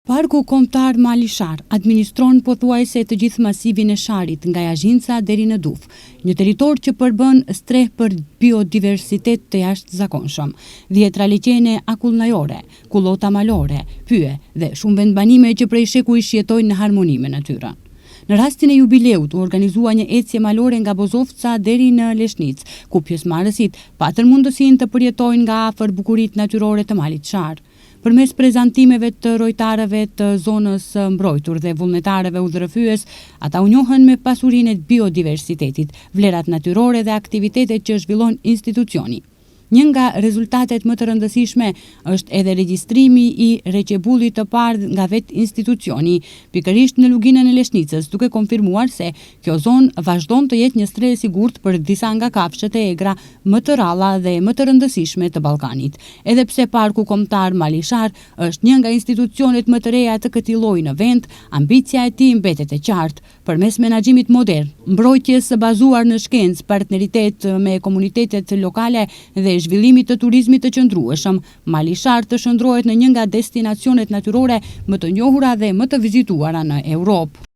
Parku Kombëtar Malishar administron pothuajse të gjithë masivin e Sharit nga Jazhinca deri në Duf, një territor që përbën streh për biodiversitet të jashtëzakonshëm. 10 liqene akullnajore, kullota malore, pye dhe shumë vendbanime që prej shekuish jetojnë në harmoni me natyrën. Në rastin e jubileut u organizua një ecje malore nga Bozovca deri në Leshnic, ku pjesëmarrësit patën mundësinë të përjetojnë nga afër bukuritë natyrore të malit Shar. Përmes prezantimeve të rojtarëve të zonës mbrojtur dhe vullnetarëve udhërëfyes, ata u njohën me pasurinë e biodiversitetit, vlerat natyrore dhe aktivitetet që zhvillon institucioni. Një nga rezultatet më të rëndësishme është edhe regjistrimi i reqebullit të parë nga vetë institucioni, pikërisht në luginën e Leshnicës, duke konfirmuar se kjo zonë vazhdon të jetë një streh e sigurt për disa nga kafshët e egra më të ralla dhe më të rëndësishme të Ballkanit. Edhe pse Parku Kombëtar Malishar është një nga institucionet më të reja të këtij lloji në vend, ambicia e tij mbetet e qartë, përmes menaxhimit modern, mbrojtjes së bazuar në shkencë, partneritet me komunitetet lokale dhe zhvillimit të turizmit të qëndrueshëm, Malishar të shndrohet në një nga destinacionet natyrore më të njohura dhe më të vizituara në Europë.